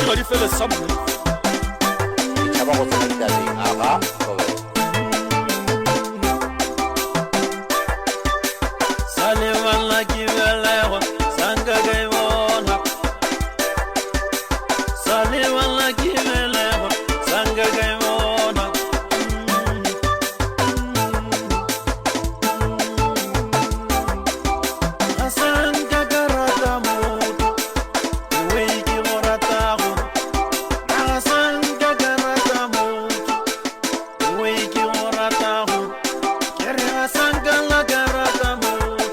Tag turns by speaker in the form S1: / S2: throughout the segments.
S1: tira di fele sabu
S2: Chaba go tsena ditadi aga Robert
S3: Sale wala kivelewa sanga gaivona Sale wala kivelewa sanga gaivona Asanga garata moto Wiki moratago Asanga garata moto Wiki moratago Kere asanga la garata moto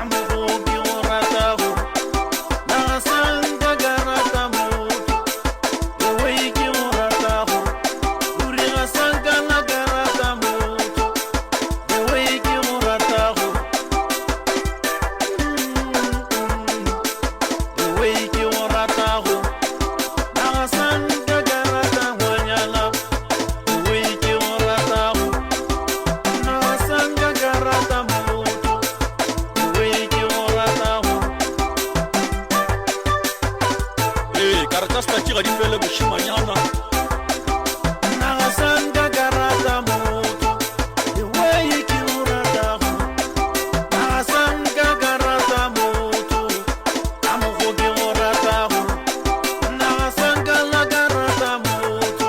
S3: Amugi moratago Asanga garata moto Wiki moratago Uri asanga la garata moto Wiki moratago Wiki moratago Asanga garata wanyala Wiki moratago Asanga garata moto Wiki moratago
S1: karatasta tira di fele bushimanyana
S3: Asanga garata moto Wiki moratago Asanga garata moto Amugi moratago Asanga la garata moto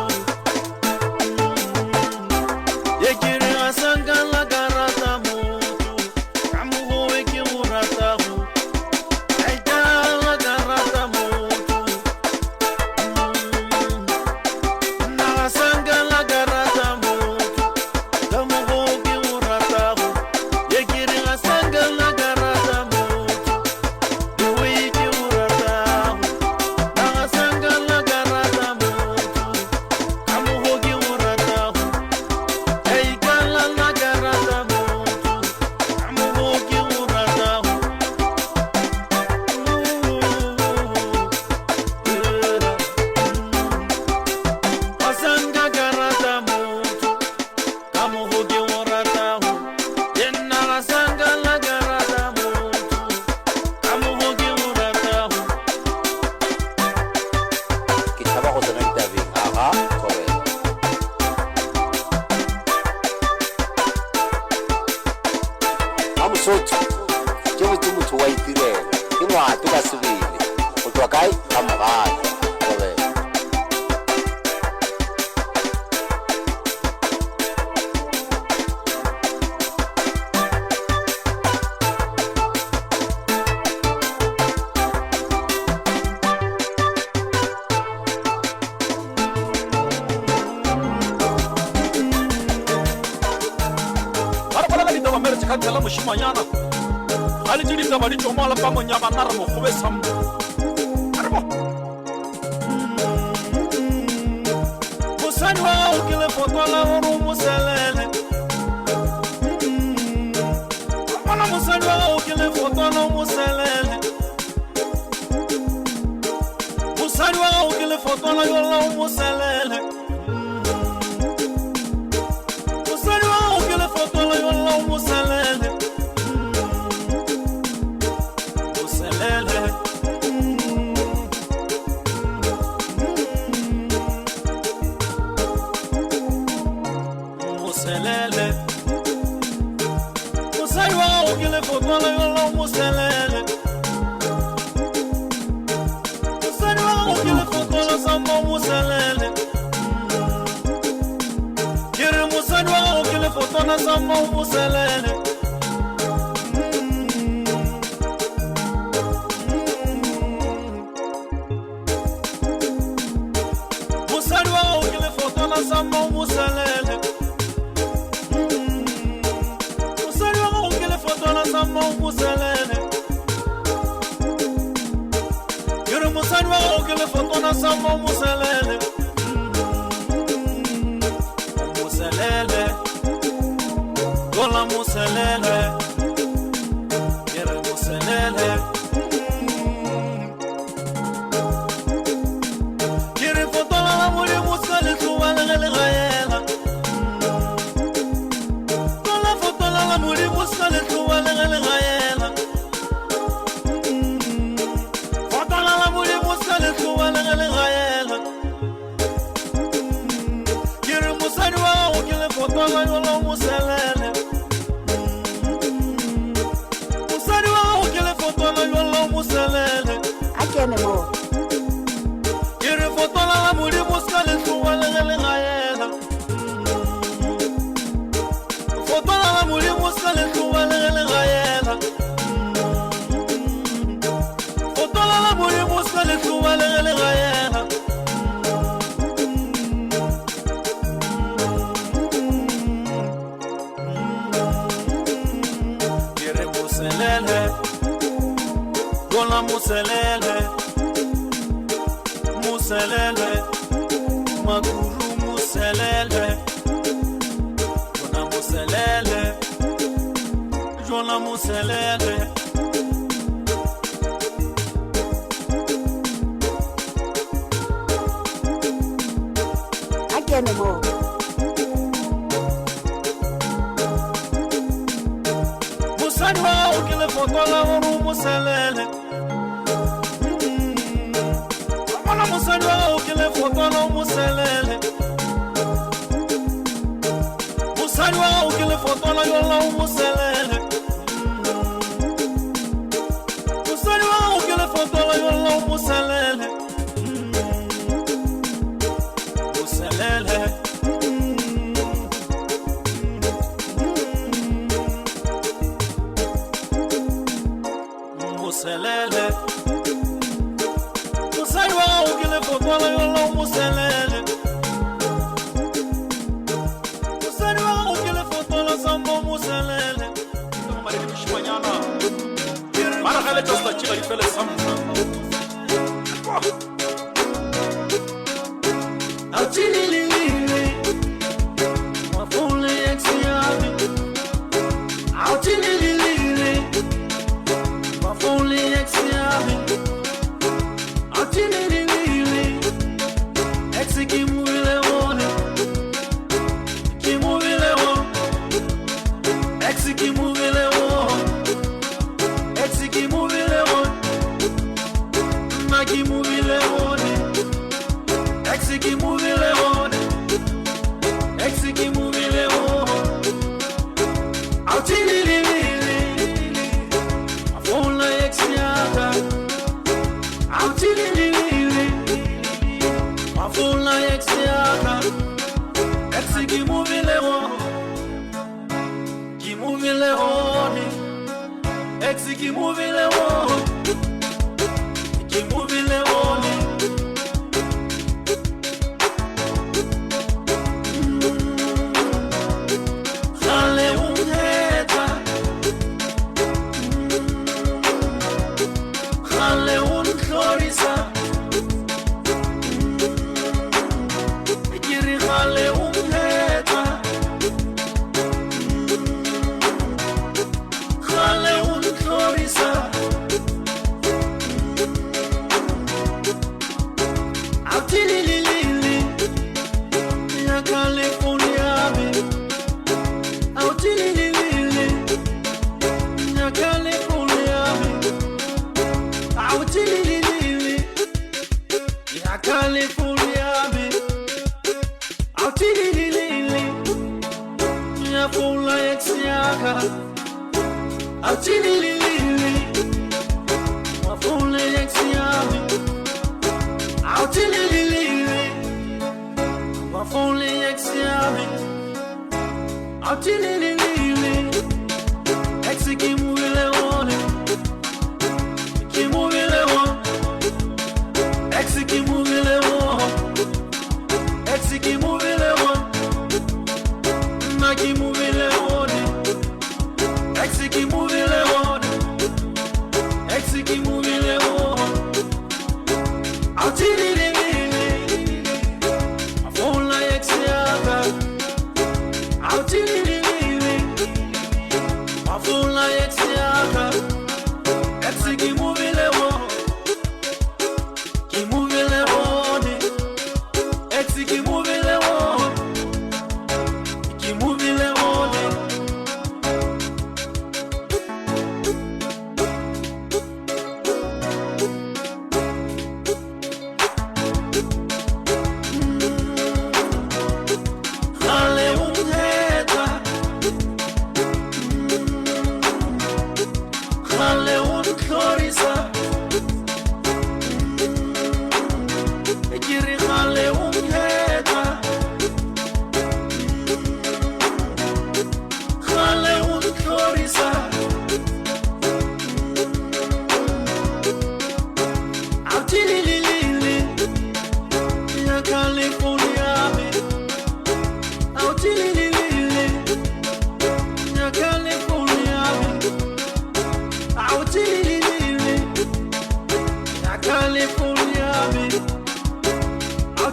S3: Yekiri asanga la garata moto Amugi moratago Aita la garata moto Asanga la garata moto Amugi moratago Yekiri asanga la garata moto Wiki moratago Asanga la garata moto Amugi moratago Aikala la garata moto Amugi moratago Asanga garata moto Amugi moratago Yenna asanga la garata moto Amugi moratago
S2: Chaba go tsena ditadi aga Robert Amsotho ke motho wa itirela ke ngwato ka sebele go tswa kae ka mogala Robert
S1: bara la ditaba mere tsa tela mushimanyana ali tiri ditaba di tsomala pa monyama nna re mo gobe sambo arbo
S3: Musani wa ukile fotola uru muselele Mwana musani wa ukile fotola muselele Musani wa ukile fotola yola muselele Musani wa ukile fotola yola muselele Muselele Muselele Musani wa ukile fotola yola muselele Musani wa ukile fotola sambo muselele Kiri musani wa ukile fotola sambo muselele Musani wa ukile fotola sambo muselele Musani wa ukile fotola sambo muselele Kiri musani wa ukile fotola sambo muselele Muselele Gola muselele Kiri muselele Kiri fotola la muri musele tuwale gele gayela Gola fotola la muri musele tuwale gele gayela Fotola la muri musele tuwale gele gayela fotola yola muselele Musani wa okele fotola yola muselele
S4: Akene mo
S3: Ire fotola la muri muskale suwale gele ngayela Fotola la muri muskale suwale gele ngayela Fotola la muri muskale suwale gele ngayela Ire muselele Gola muselele Muselele Maguru muselele Jona muselele Jona muselele
S4: Akene mo
S3: Musani wa okele fotola woru muselele Amala musani wa okele fotola muselele Musani wa okele fotola yola muselele Musani wa okele fotola yola muselele Muselele Muselele Musani wa okele fotola yola muselele Musani wa okele fotola sambo muselele
S1: Maridi mshimanyana Mara khale tosta chila ifele samna
S3: Achili lili Mafule exiabi Achili lili Mafule exiabi Achili lili Exi kimuvile one Kimuvile one Exi kimuvile one Exi kimuvile one Ma kimuvile one Exiki muvile one Exiki muvile one Autili lili Afona exiata Autili lili Afona exiata Exiki muvile one Kimuvile one Exiki muvile one Kimuvile one I'll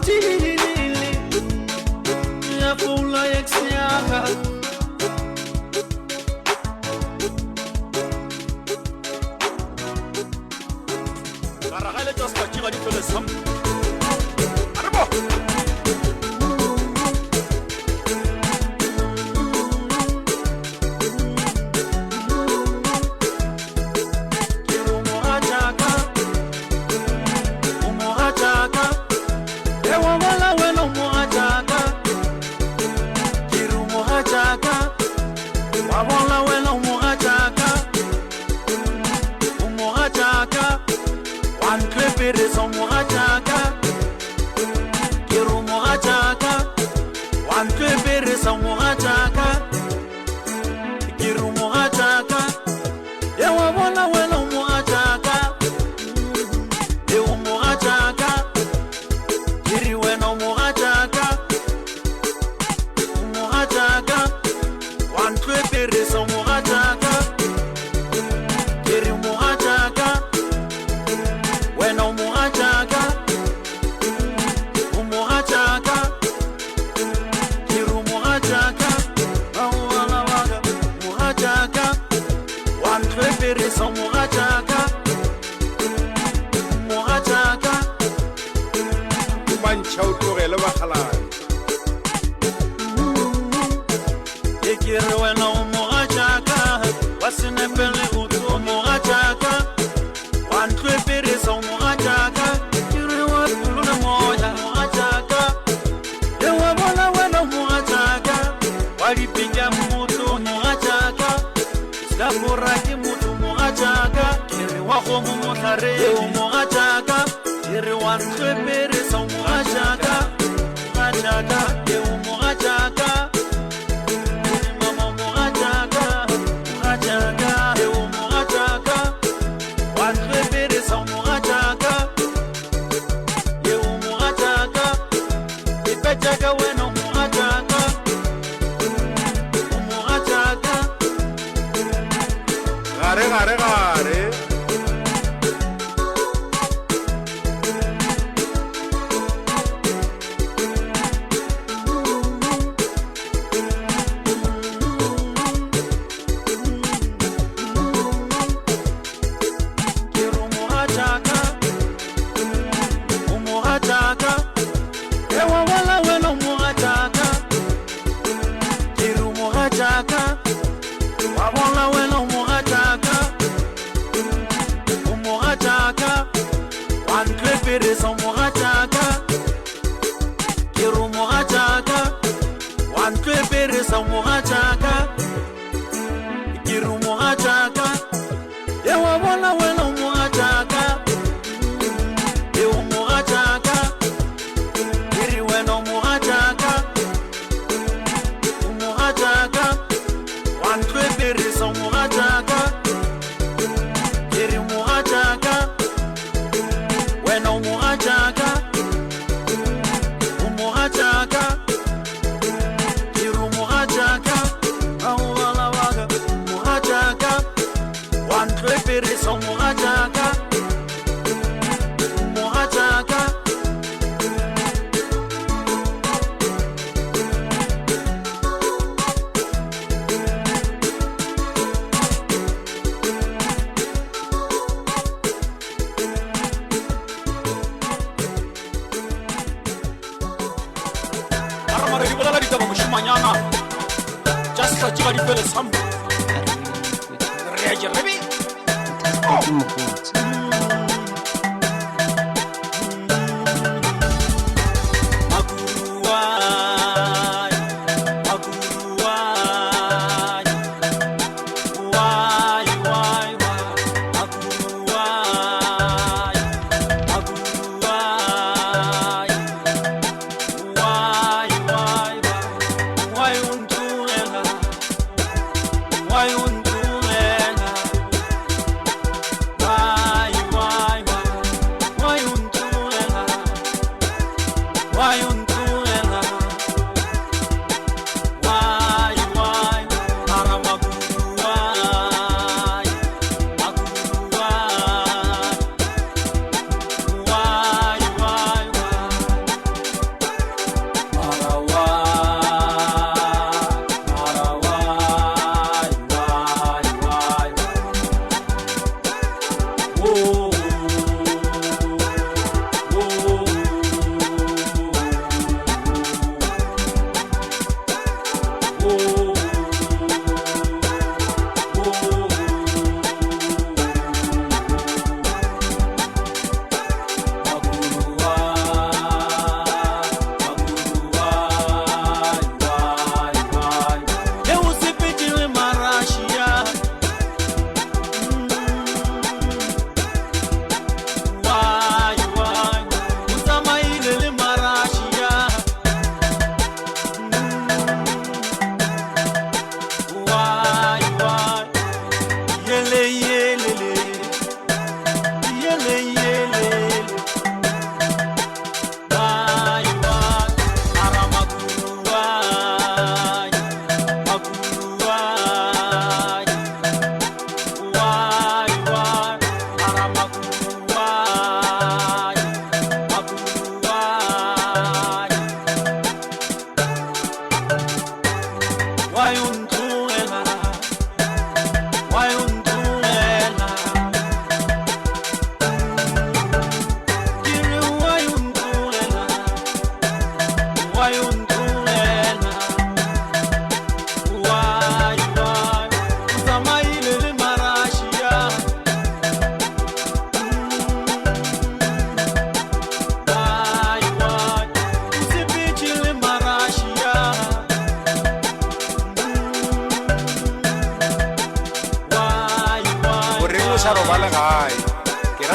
S3: tili ya fula yexiaka
S1: Karagale just pa kiga di pele sam. Arabo.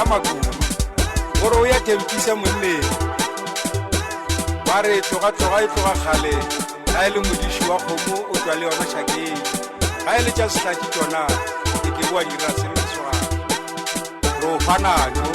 S4: makulu gore o ya tempisa monneng ba re tloga e tloga kgale ga e le modiši wa kgomo o tswa le yona šakeng ga e le tša sehlaki tsona e ke boa dira semeswana ro fanajo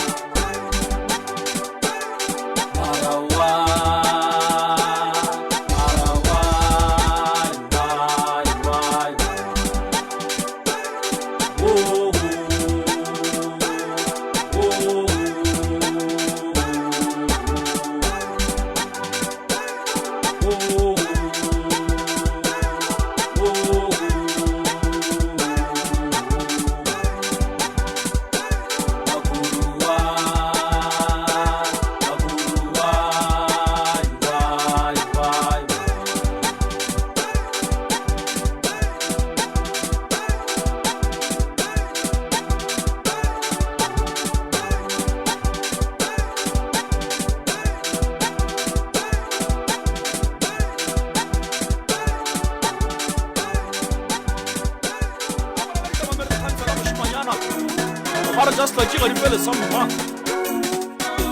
S1: Para just like you feel something.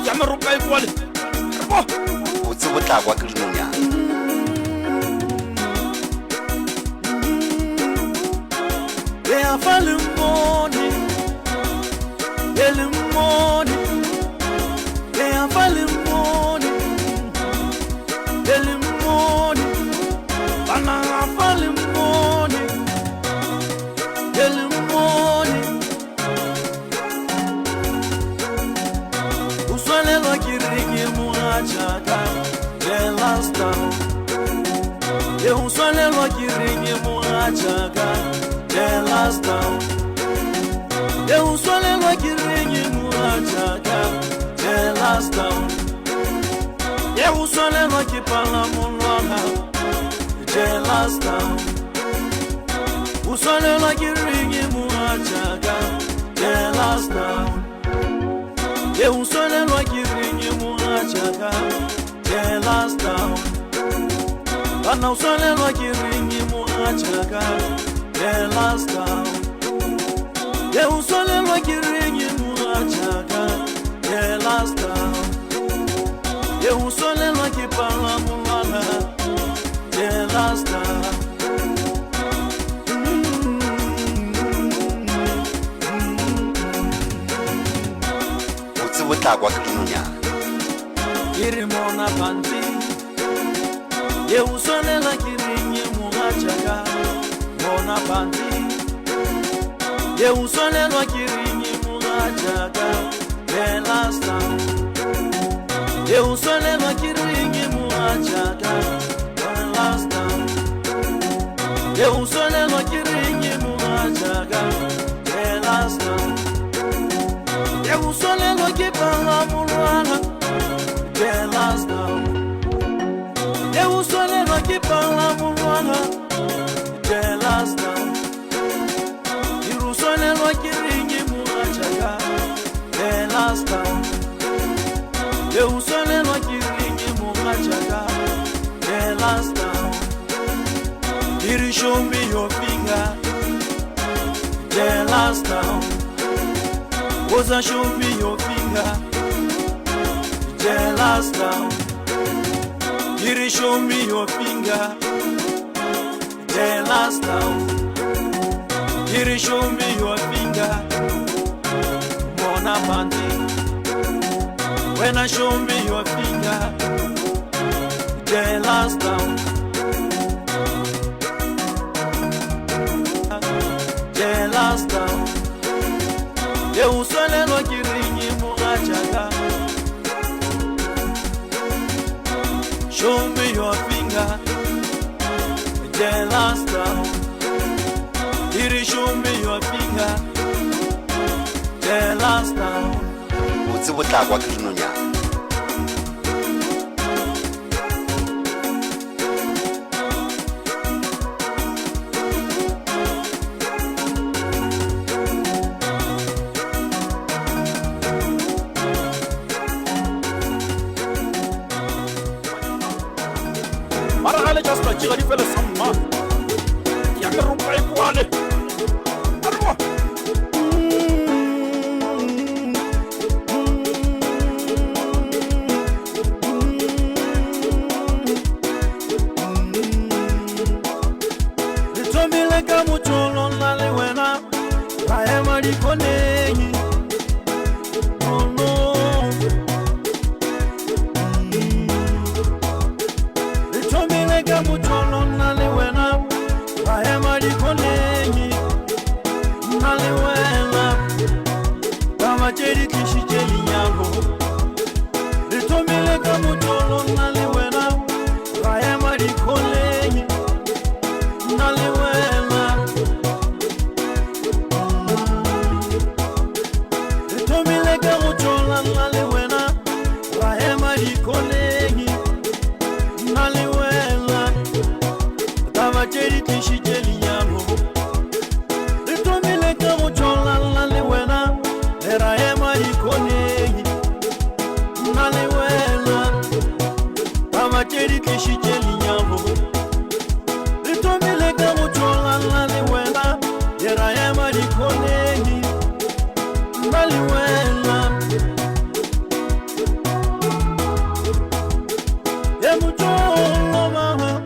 S1: Yamaro kai kwale.
S2: o tse botlakwa ke dinonyana
S3: They are falling morning, early morning. They are falling morning, early morning. Bana are falling morning, early morning. Uswale lo kiriki muachaka, the last time. Ye uswale lo kiriki muachaka. The last time, ye uswale lo kirengi muachaka. The last time, ye uswale lo kipala mulwana. The last time, uswale lo kirengi muachaka. The last time, ye uswale lo kirengi muachaka. The last time, bana uswale lo kirengi muachaka. The last time, ye usole lo kirengi muachaka. The last time, ye usole lo kipala mulwana. The last time,
S2: o tse botlakwa ke dinonyana
S3: kiri mona panti. Ye usole lo kirengi muachaka. Mona panti. Ye usole lo kirengi muachaka. The last time, ye usole lo kirengi muachaka. The last time, ye usole lo kirengi muachaka. The last time, ye usole lo kipala mulwana. The last time, ye usole lo kipala mulwana. The last time, Irusole lo kiringi muachaka. The last time, Irusole lo kiringi muachaka. The last time, Iri show me your finger. The last time, Oza show me your finger. The last time, Iri show me your finger. The last time, Iri show me your finger. Mona panti, when I show me your finger. The last time, the last time, ye usole lo kiringi muachaka. Show me your finger. The last time, Iri show me your finger. The last time,
S2: o tse botlakwa ke dinonyana
S1: Maragale just like you feel something. Yamaro kai kwale.
S3: Tawacheri kishijeli nyambo Litomile gamu chola naliwela Yera yema dikonegi Naliwela Yemu cholo maha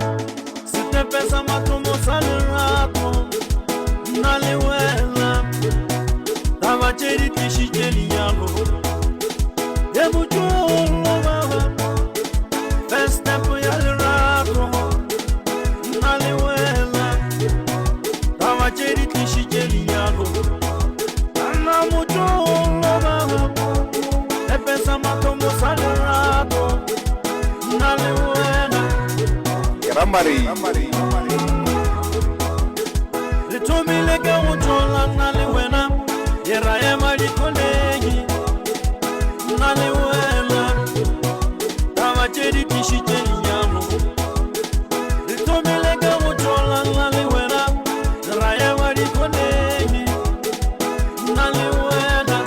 S3: Site pesa matomo salirato Naliwela Tawacheri kishijeli nyambo Yemu cholo maha First step yalirato Naliwela Tawacheri kishijeli nyambo Ana mucholo maha Epesa matomo salirato Naliwela
S2: Ramari.
S3: Litomile gamu chola naliwela Yera yema dikonegi Naliwela Tawacheri kishijeli nyambo Litomile gamu chola naliwela Yera yema dikonegi Naliwela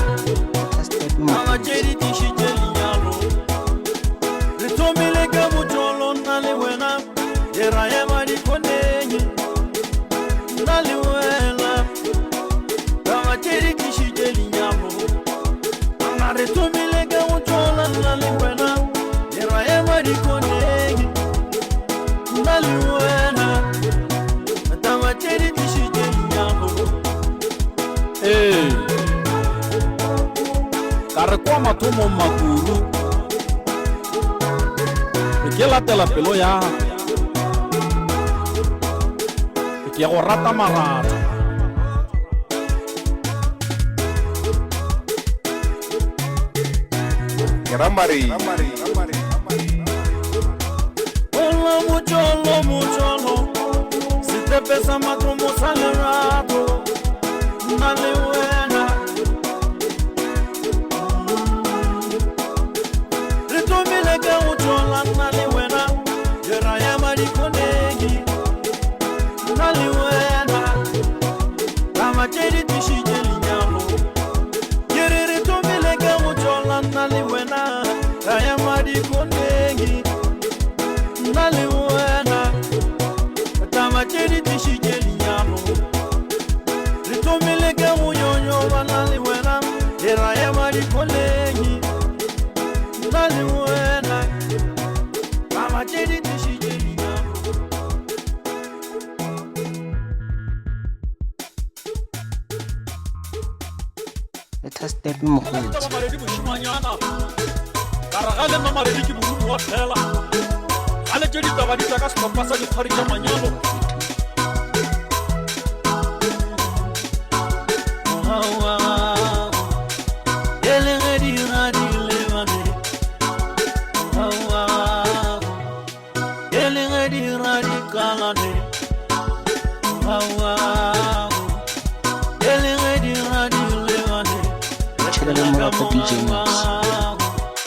S3: Tawacheri kishijeli nyambo Litomile gamu chola naliwela Yera yema dikonegi Naliwela Tawacheri kishijeli nyambo Anaritumile gamu chola naliwela Yera yema dikonegi Naliwela Tawacheri kishijeli nyambo
S1: Karekwa matomo makuru Kela tela pelo ya Ke go rata marata
S2: Ramari.
S3: Hola mucholo Si te pesa matomo salirato Naliwela Litomile gamu chola naliwela Yera yema dikonegi Naliwela Tawacheri kishijeli nyambo Yere litomile gamu chola naliwela Yera yema dikonegi Naliwela Tawacheri kishijeli nyambo Litomile gamu yonyo wa naliwela Yera yema dikonegi Naliwela Tawacheri kishijeli nyambo
S5: Let us step mokgotsi.
S1: Taba maredi moshimanyana Karagale ma maredi ke burubu wa fela Gale tše ditaba di tla ka sehlopha sa dikgwari tša manyalo
S5: Chelela Morata DJ Mix.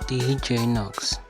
S5: DJ Nox.